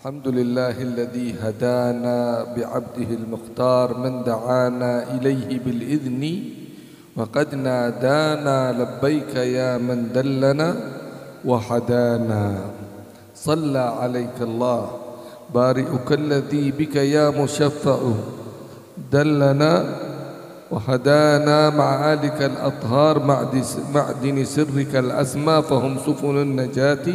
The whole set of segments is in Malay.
الحمد لله الذي هدانا بعبده المختار من دعانا إليه بالإذن وقد نادانا لبيك يا من دلنا وحدانا صلى عليك الله بارئك الذي بك يا مشفع دلنا وهدانا مع آلك الأطهار معدن سرك الأسمى فهم سفن النجاة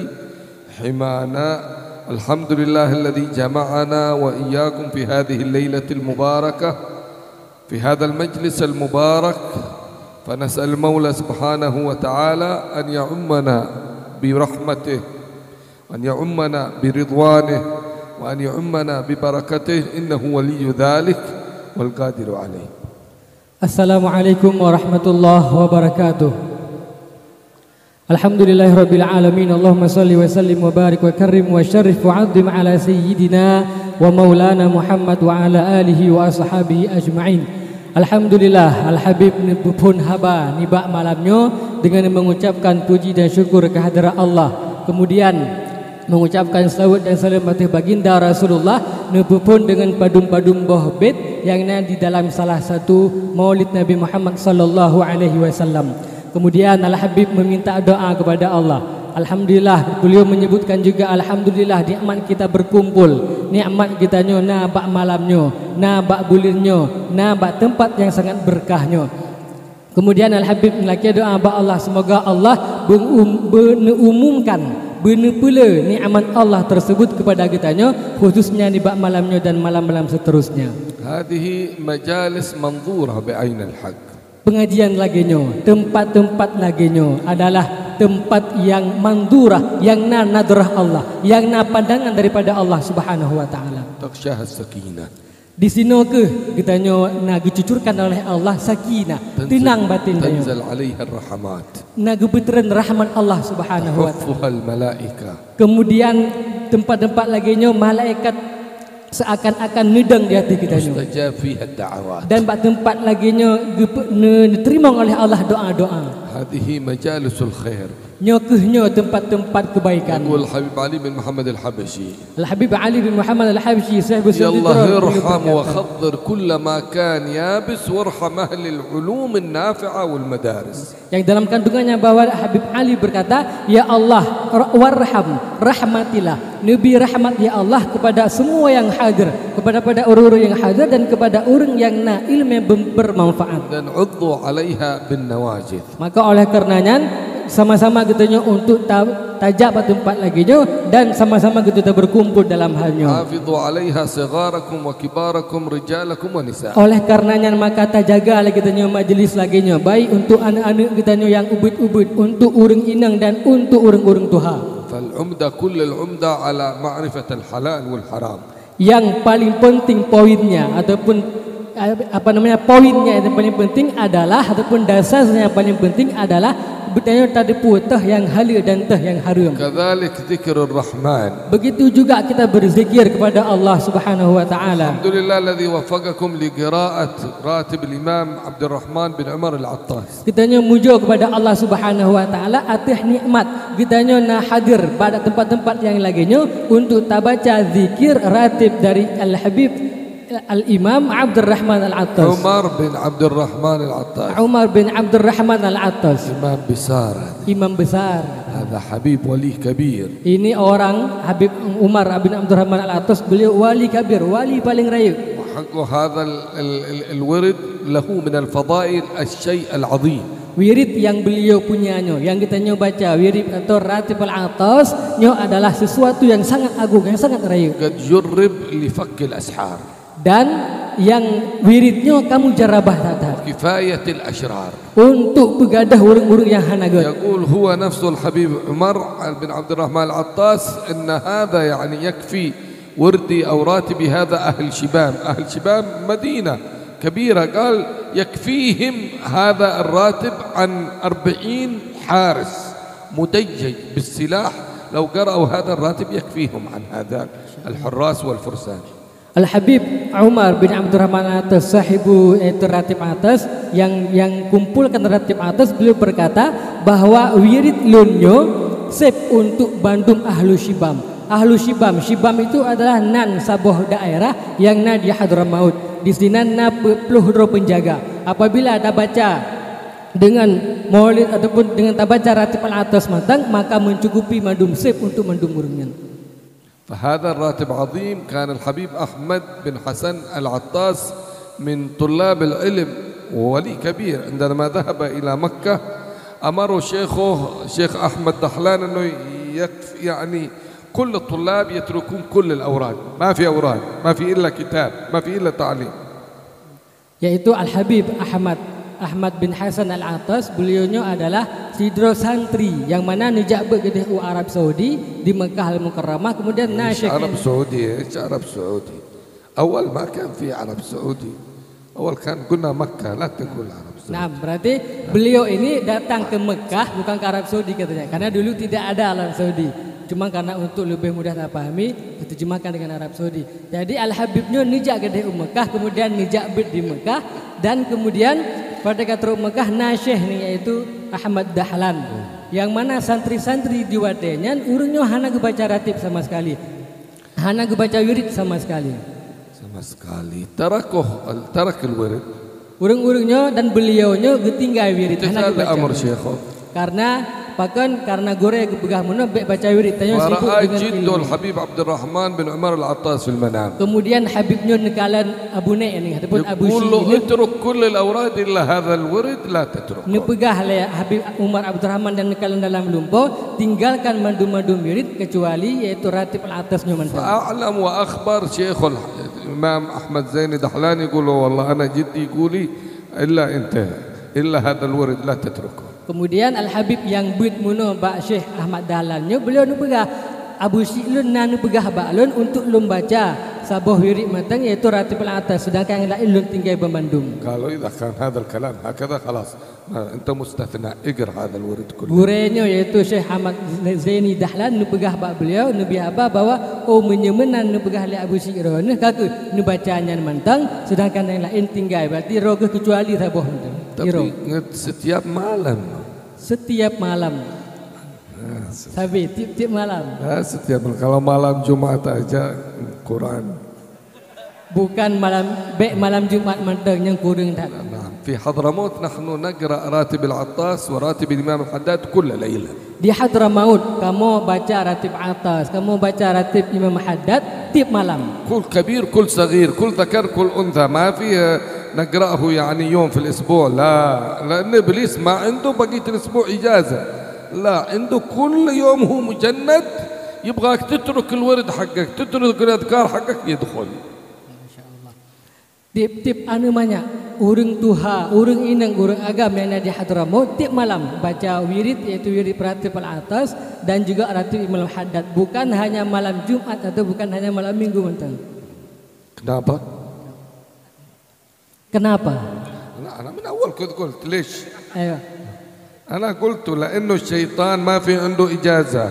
حمانا الحمد لله الذي جمعنا وإياكم في هذه الليلة المباركة في هذا المجلس المبارك فنسأل المولى سبحانه وتعالى أن يعمنا برحمته وأن يعمنا برضوانه وأن يعمنا ببركته إنه ولي ذلك والقادر عليه. Assalamualaikum warahmatullahi wabarakatuh. Alhamdulillahirabbil alamin. Allahumma shalli wa sallim wa barik wa karrim wa syarrif wa 'azzim ala sayyidina wa maulana Muhammad wa ala alihi wa ashabihi ajma'in. Alhamdulillah, Al-Habib pun haba nibak malamnya dengan mengucapkan puji dan syukur kehadirat Allah. Kemudian mengucapkan salawat dan salam atas baginda Rasulullah pun dengan padum-padum buah bait yang di dalam salah satu Maulid Nabi Muhammad sallallahu alaihi wasallam. Kemudian Al-Habib meminta doa kepada Allah. Alhamdulillah, beliau menyebutkan juga alhamdulillah nikmat kita berkumpul, nikmat kita na bak malamnya, na bak bulirnya, na bak tempat yang sangat berkahnya. Kemudian Al-Habib melaki doa bak Allah, semoga Allah mengumumkan benar pula nikmat Allah tersebut kepada kitanya, khususnya di bak malamnya dan malam-malam seterusnya. Hadhihi majalis manzurah bi'ain al-haq. Pengajian laginya, tempat-tempat laginya adalah tempat yang mandurah, yang nadrah Allah, yang pandangan daripada Allah Subhanahu wa taala. Takhshah as-sakinah. Di sini ke kitanya dicucurkan oleh Allah sakinah, tenang batin dia. Tanzal 'alaiha ar-rahmat. Gebetran rahmat Allah Subhanahu wa taala. Al-malaika. Kemudian tempat-tempat laginya malaikat seakan-akan nedang di hati kita. Mustajab fiha ad-da'awat. Dan tempat laginya diterima oleh Allah doa-doa. Hadhihi majalisul khair. Nyokehnya tempat-tempat kebaikan. Yaqul Habib Ali bin Muhammad al-Habashi. Al-Habib Ali bin Muhammad al-Habashi sahibus Ya Allah irham wa khaddar kull ma kan yabis warham ahli al-ulum an-nafi'ah wal madaris. Yang dalam kandungannya bahwa Habib Ali berkata, ya Allah warham, rahmatilah, Nabi rahmat ya Allah kepada semua yang hadir, kepada orang-orang yang hadir dan kepada orang yang ilmu yang bermanfaat. Dan uddu 'alaiha bin nawajid. Maka oleh karenanya sama-sama kitanya untuk tajak pada tempat lagi dan sama-sama kita berkumpul dalam halnya. Hafidhu 'alaiha sigharakum wa kibarakum rijalakum wa nisa. Oleh karenanya maka tajaga lagi kitanya majlis laginya, baik untuk anak-anak kitanya yang ubud-ubud, untuk orang inang dan untuk orang-orang tuha. Fal umda kull al umda ala ma'rifat al halal wal haram. Yang paling penting poinnya ataupun poinnya yang paling penting adalah ataupun dasarnya yang paling penting adalah betulnya tadi putih yang halal dan teh yang haram. Kadzalik dzikrur rahman. Begitu juga kita berzikir kepada Allah Subhanahu wa taala. Alhamdulillah alladhi waffaqakum li qira'at ratib al-Imam Abdul Rahman bin Umar al-Attas. Kitanya muja kepada Allah Subhanahu wa taala atas nikmat kitanya hadir pada tempat-tempat yang laginya untuk tabaca zikir ratib dari Al-Habib Al-Imam Abdul Rahman Al-Attas. Umar bin Abdul Rahman Al-Attas. Umar bin Abdul Rahman Al-Attas. Imam besar. Imam besar. Hada Habib wali kabir. Ini orang Habib Umar bin Abdul Rahman Al-Attas, beliau wali kabir, wali paling raya. وحق هذا الورد له من الفضائل الشيء العظيم. Wirid yang beliau punyanya, yang kita baca wirid atau ratib al-atas adalah sesuatu yang sangat agung, yang sangat raya. قد جرب لفك الأسحار. Dan yang wiridnya kamu jarabah tata. كفاية الأشرار. Untuk begadah orang-orang yang hanagat. يقول هو نفس الحبيب عمر بن عبد الرحمن العطاس إن هذا يعني يكفي وردي أو راتبي هذا أهل شباب مدينة كبيرة قال يكفيهم هذا الراتب عن 40 حارس مدجج بالسلاح لو قرأوا هذا الراتب يكفيهم عن هذا الحراس والفرسان. Al-Habib Umar bin Abdul Rahman Al-Attas sahibu ratib atas yang kumpulkan ratib atas, beliau berkata bahwa wirid lunyo sep untuk bandung ahlu syibam, Ahlu Shibam. Shibam itu adalah nan sabuh daerah yang na di Hadramaut. Di sini na peluh penjaga. Apabila ada baca dengan maulid ataupun dengan tabaca ratib al-atas matang, maka mencukupi mandum sip untuk mandum urungan. فهذا الراتب عظيم. كان الحبيب أحمد بن حسن العطاس من طلاب العلم وولي كبير. عندما ذهب إلى مكة أمره شيخ أحمد دحلان أنه يعني كل الطلاب يتركون كل الأوراد. ما في أوراد، ما في إلا كتاب، ما في إلا تعليم. Yaitu Al-Habib Ahmad bin Hasan Al-Attas. Beliaunya adalah sidro santri yang mana nejak bergedeh Arab Saudi di Mekah Al-Mukarramah. Kemudian nasyik عرب سعودي. إيش عرب سعودي؟ أول ما كان في عرب سعودي. أول كان قلنا مكة، لا تقول عرب سعودي. Nah, berarti beliau ini datang ke Mekah bukan ke Arab Saudi katanya. Karena dulu tidak ada Arab Saudi. Cuma karena untuk lebih mudah terpahami diterjemahkan dengan Arab Saudi. Jadi Al-Habibnya nejak gede Mekah, kemudian nejak bed di Mekah, dan kemudian pada kata Mekah nasyih ni yaitu Ahmad Dahlan. Yang mana santri-santri di wadenya urungnya hana kebaca ratib sama sekali. Hana kebaca wirid sama sekali. Sama sekali. Tarak al-wirid. Urung-urungnya dan beliaunya ketinggal wirid. Hana Itu amr Syekh. Karena gore begah mana baca wirid tanya sibuk dengan jiddu al-Habib Abdurrahman bin Umar al-Attas fil manam. Kemudian Habibnya nekalan Abu Nay ini ataupun Abu Shi ini utruk kull al-awrad illa hadha al-wirid la tatruk. Nepegah le Habib Umar Abdurrahman dan nekalan dalam lumpo, tinggalkan mandum-mandum wirid kecuali yaitu ratib al-atasnya mantan. A'lam wa akhbar Syekh Imam Ahmad Zaini Dahlan يقول والله أنا جدي يقولي إلا هذا الورد لا تتركه. Kemudian Al-Habib yang bid muno Pak Syekh Ahmad Dahlannya beliau nu pegah Abu Syilun nanu pegah baklun untuk lum baca sabuh wirid matang yaitu ratib al-atas, sedangkan yang lain lum tinggal bermandum. Kalau إذا كان هذا الكلام هكذا خلاص أنت مستثنى اقرأ هذا الورد كله. Gurenya yaitu Syekh Ahmad Zaini Dahlan nu pegah bak beliau nu biaba bahwa menyemenan nu pegah li Abu Syilun nu kaku nu bacanya mantang, sedangkan yang lain tinggal berarti roga kecuali sabuh matang. Tapi setiap malam. Setiap malam. Sabi tiap malam. Setiap malam. Kalau malam Jumat aja Quran. Bukan malam Jumat manteng yang kurang tak. في حضرموت نحن نقرأ راتب العطاس وراتب الإمام الحداد كل ليلة. Di Hadramaut kamu baca ratib Atas, kamu baca ratib Imam Haddad tiap malam. كل كبير كل صغير كل ذكر كل أنثى ما في نقرأه يعني يوم في الأسبوع. لا لأن إبليس ما عنده بقية الأسبوع إجازة. لا عنده كل يوم هو مجند يبغاك تترك الورد حقك تترك الأذكار حقك يدخل. Tip-tip anu banyak. Urung tuha, urung inang, urung agam yang ada di Hadramaut tiap malam baca wirid yaitu wirid ratib al-atas dan juga ratib Imam Haddad. Bukan hanya malam Jumat atau bukan hanya malam Minggu mantan. Kenapa? أنا من أول كنت قلت ليش؟ أيوة. أنا قلت لأنه الشيطان ما في عنده إجازة.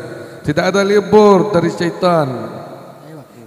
Tidak ada libur dari syaitan.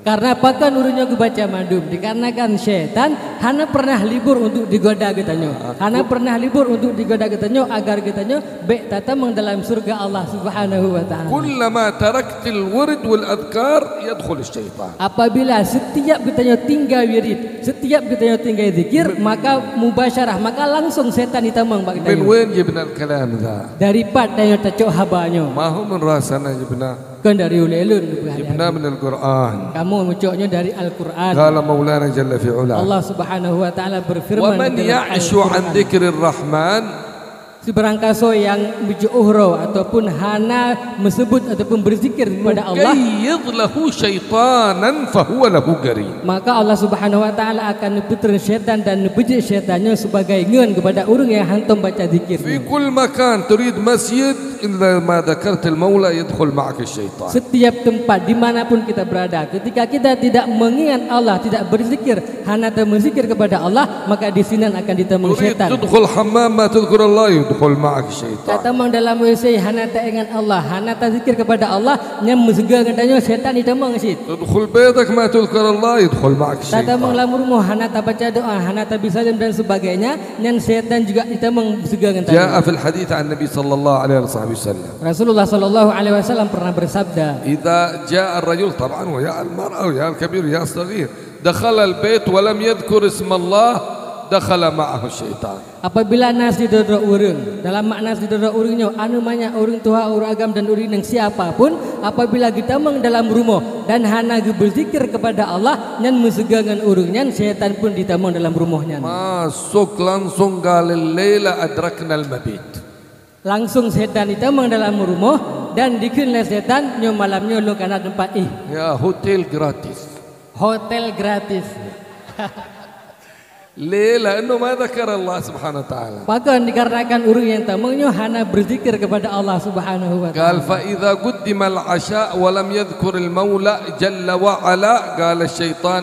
Karena pakan urunnya kebaca mandum dikarenakan syaitan hana pernah libur untuk digoda katanya. Hana pernah libur untuk digoda katanya agar katanya baik tatang dalam surga Allah Subhanahu wa taala. Kullama taraktil wird wal adhkar yadkhul syaitan. Apabila setiap katanya tinggal wirid, setiap katanya tinggal zikir, maka mubasyarah, maka langsung setan ditamang bak katanya. Min wain jibna al-kalam dha? Dari part tanya tacuk habanya. Ma huwa min rasana jibna? Kan dari ulelun jibna min al-Quran. Kamu mencoknya dari Al-Quran. Qala Maulana Jalla fi Ula. Allah Subhanahu wa taala berfirman. Wa man ya'shu an dzikrir rahman. Seberangkaso yang berjuhro ataupun hana mesebut ataupun berzikir kepada Allah. Qayyid lahu syaitanan fahuwa lahu qarin. Maka Allah Subhanahu wa taala akan puter syaitan dan bejik syaitannya sebagai ngeun kepada orang yang hantam baca zikir. Fi kull makan turid masjid illa ma dzakart al-maula yadkhul ma'ak syaitan. Setiap tempat dimanapun kita berada, ketika kita tidak mengingat Allah, tidak berzikir, hana berzikir kepada Allah, maka di sini akan ditemui syaitan. Tudkhul hammam ma tudhkur Allah يدخل معك الشيطان. Tatamang dalam WC hana tak ingat Allah, hana tak zikir kepada Allah, nyam musga katanya setan ditamang sit. تدخل بيتك ما تذكر الله يدخل معك Tatamang الشيطان. dalam rumah hana tak baca doa, hana tak bisa dan sebagainya, nyan setan juga ditamang musga katanya. جاء في الحديث عن النبي صلى الله عليه وسلم Rasulullah sallallahu alaihi wasallam pernah bersabda, إذا جاء الرجل طبعا ويا المرأة ويا الكبير ويا الصغير دخل البيت ولم يذكر اسم الله دخل معه الشيطان. apabila nas di dodok urang, dalam makna di dodok urangnya anu banyak urang tua, urang agam dan urang yang siapapun, apabila kita mang dalam rumah dan hana berzikir kepada Allah, nyan mesegangan urangnya, setan pun ditamang dalam rumahnya. masuk langsung قال الليلة أدركنا المبيت. Langsung setan ditamang dalam rumah dan dikenal setan nyo malamnya lo kana tempat يا هوتيل gratis. hotel gratis. ليه؟ لأنه ما ذكر الله سبحانه وتعالى. Bahkan dikarenakan urang yang tamangnya hana berzikir kepada Allah Subhanahu wa taala. قال فإذا قدم العشاء ولم يذكر المولى جل وعلا قال الشيطان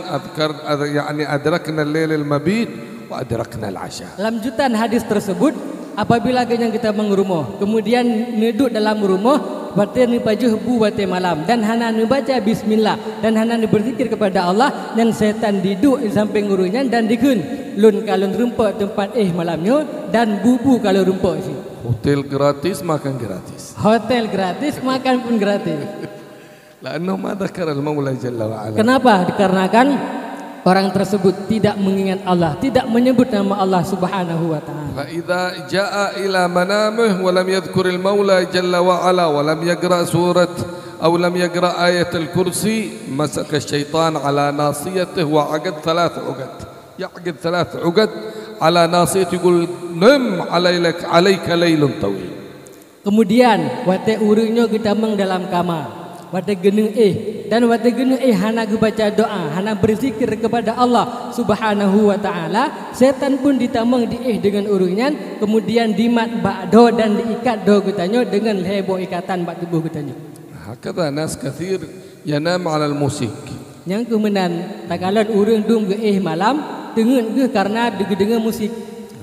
يعني أدركنا الليل المبيت وأدركنا العشاء. Lanjutan hadis tersebut, apabila kita mengurumah, kemudian neduk dalam rumah, batin pajuh bu batin malam dan hana baca bismillah dan hana berzikir kepada Allah, dan setan duduk di samping urungnya dan dikun lun kalun rumput tempat malamnya dan bubu kalau rumput si. Hotel gratis makan gratis. Hotel gratis makan pun gratis. لأنه ما ذكر المولى جل وعلا. Kenapa? Dikarenakan orang tersebut tidak mengingat Allah, tidak menyebut nama Allah Subhanahu wa taala. فإذا جاء إلى منامه ولم يذكر المولى جل وعلا ولم يقرأ سورة أو لم يقرأ آية الكرسي مسك الشيطان على ناصيته وعقد 3 عقد. يعقد 3 عقد على ناصيته يقول نم عليك ليل طويل. Kemudian wate urungnya kita meng dalam kamar. Wate geneng dan wate geneng hana baca doa, hana berzikir kepada Allah Subhanahu wa taala, setan pun ditamang dengan urungnya, kemudian dimat bakdo dan diikat do katanya dengan heboh ikatan bak tubuh katanya. هكذا ناس كثير ينام على الموسيق. Yang kemudian takalan urung dung malam dengan karena dengar musik.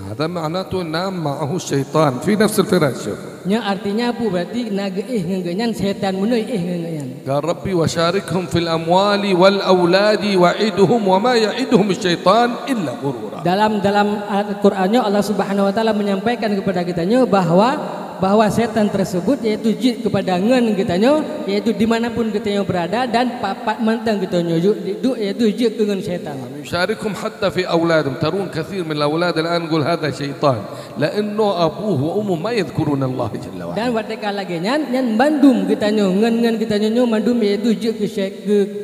هذا معناته نام معه الشيطان في نفس الفراش. Yang artinya apa? Berarti naga ngengenyan setan munoi ngengenyan. قال ربي وشاركهم في الأموال والأولاد وعدهم وما يعدهم الشيطان إلا غرورا. Dalam Al-Qur'annya Allah Subhanahu wa taala menyampaikan kepada kitanya bahwa setan tersebut yaitu jid kepada ngen kitanya, yaitu dimanapun kitanya berada, dan papat mantang kitanya yaitu jid dengan setan. يشاركهم حتى في أولادهم. ترون كثير من الأولاد الآن يقول هذا شيطان لأنه أبوه وأمه ما يذكرون الله جل وعلا. Dan wadeka lagi nyan bandum kitanya ngen kitanya mandum yaitu jid ke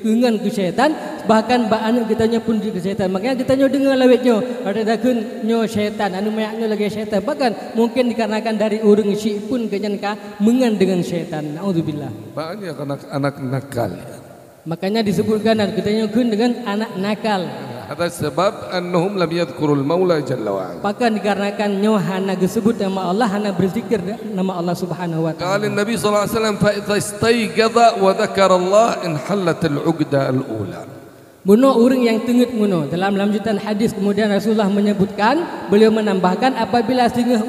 ngen ke setan, bahkan ba anak kitanya pun jid ke setan. Makanya kitanya dengar lawetnya ada dakun nyo setan anu mayaknya lagi setan, bahkan mungkin dikarenakan dari urang si pun kenyanka mengan dengan setan. Nauzubillah. Banyak anak nakal. Makanya disebutkan kitanya kun dengan anak nakal. هذا السبب أنهم لم يذكروا المولى جل وعلا. Bahkan dikarenakan nyo hana disebut nama Allah, hana berzikir nama Allah Subhanahu wa taala. قال النبي صلى الله عليه وسلم فإذا استيقظ وذكر الله انحلت العقدة الأولى. Muno urang yang tengut muno. Dalam lanjutan hadis kemudian Rasulullah menyebutkan, beliau menambahkan apabila singgah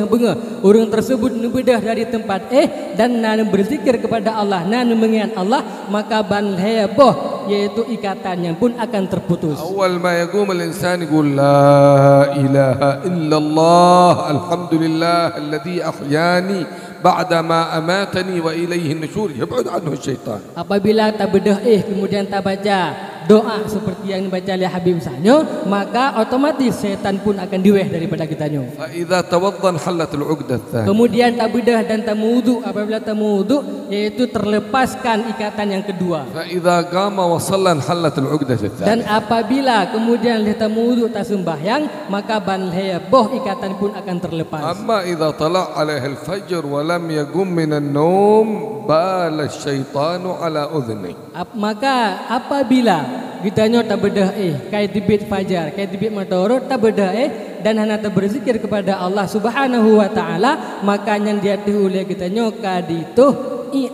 benga urang tersebut nubedah dari tempat dan nan berzikir kepada Allah, nan mengingat Allah, maka ban heboh yaitu ikatannya pun akan terputus. أول ما يقوم الإنسان يقول لا إله إلا الله الحمد لله الذي أحياني بعدما أماتني وإليه النشور يبعد عنه الشيطان. Apabila tak bedah kemudian tak baca doa seperti yang dibaca oleh Habib Sahnya, maka otomatis setan pun akan diweh daripada kitanya. فإذا توضأ انحلت العقدة الثانية. Kemudian tak bedah dan tak wudu, apabila tak wudu yaitu terlepaskan ikatan yang kedua. فإذا قام وصلى انحلت العقدة Dan الثانية. apabila kemudian dia tak wudu tak sembahyang, maka ban heboh ikatan pun akan terlepas. أما إذا طلع عليه الفجر ولم يقم من النوم بال الشيطان على أذنه. Maka apabila kitanya tak bedah kai tibit fajar, kai tibit matahari tak bedah dan hanya tak berzikir kepada Allah Subhanahu wa taala, makanya dia oleh kitanya kadituh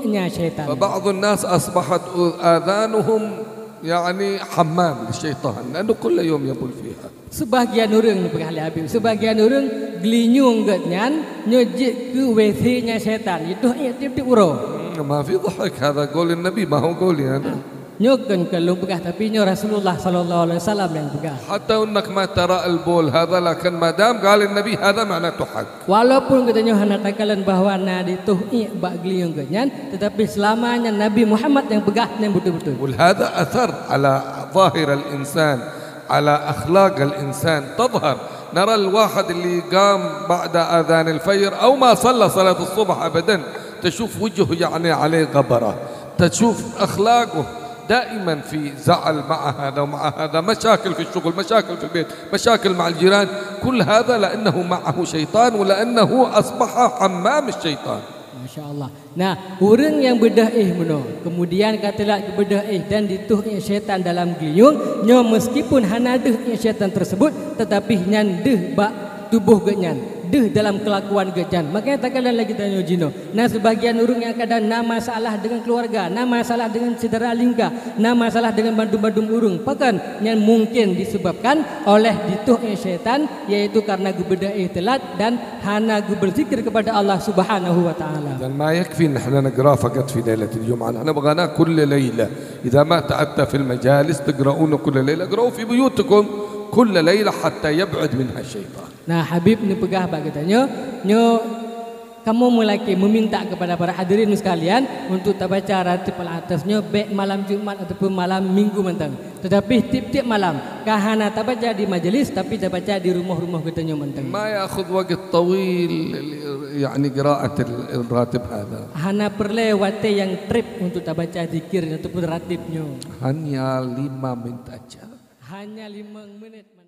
nya syaitan. فبعض الناس أصبحت آذانهم يعني حمام للشيطان لأنه كل يوم يبول فيها. Sebagian orang ni pengalih Habib, sebagian orang gelinyung getnyan nyejik ke WC-nya setan itu tip-tip uro. ما في ضحك هذا قول النبي ما هو قولي أنا. Nyokan kalau begah tapi nyo Rasulullah sallallahu alaihi wasallam yang begah. حتى انك ما ترى البول هذا لكن ما دام قال النبي هذا معناته حق. Walaupun kita nyo hana takalan bahwa nadi tuh bak geliung genyan, tetapi selamanya Nabi Muhammad yang begah yang betul-betul. وهذا أثر على ظاهر الإنسان على أخلاق الإنسان تظهر. نرى الواحد اللي قام بعد أذان الفجر أو ما صلى صلاة الصبح أبدا تشوف وجهه يعني عليه غبرة، تشوف أخلاقه دائما في زعل مع هذا ومع هذا، مشاكل في الشغل، مشاكل في البيت، مشاكل مع الجيران، كل هذا لأنه معه شيطان ولأنه أصبح حمام الشيطان. Masya Allah. Nah, orang yang bedah meno, kemudian katalah bedah dan dituh syaitan dalam geliung, nyo meskipun hana deh syaitan tersebut, tetapi nyan deh bak tubuh genyan, deh dalam kelakuan genyan. Makanya tak kalian lagi tanya jino. Nah, sebagian orang yang kadang na masalah dengan keluarga, na masalah dengan saudara lingka, na masalah dengan bandum-bandum urung, bahkan yang mungkin disebabkan oleh dituh syaitan, yaitu karena gubedah telat dan hana berzikir kepada Allah Subhanahu wa taala. Dan ما يكفي ان احنا نقرا فقط في ليله الجمعه، احنا بغناه كل ليله. اذا ما تعبت في المجالس تقرؤونه كل ليله، اقرؤوا في بيوتكم كل ليله حتى يبعد منها الشيطان. Nah, Habib ni pegah bak katanya, nyo kamu mulai meminta kepada para hadirin sekalian untuk tak baca ratib al-atasnya baik malam Jumat ataupun malam Minggu mentang. Tetapi tiap-tiap malam kahana tak baca di majelis tapi tak baca di rumah-rumah katanya mentang. ما ياخذ وقت طويل يعني قراءه الراتب هذا. Hana perlu waktu yang trip untuk tak baca zikir ataupun ratibnya. hanya 5 menit aja. Hanya 5 menit.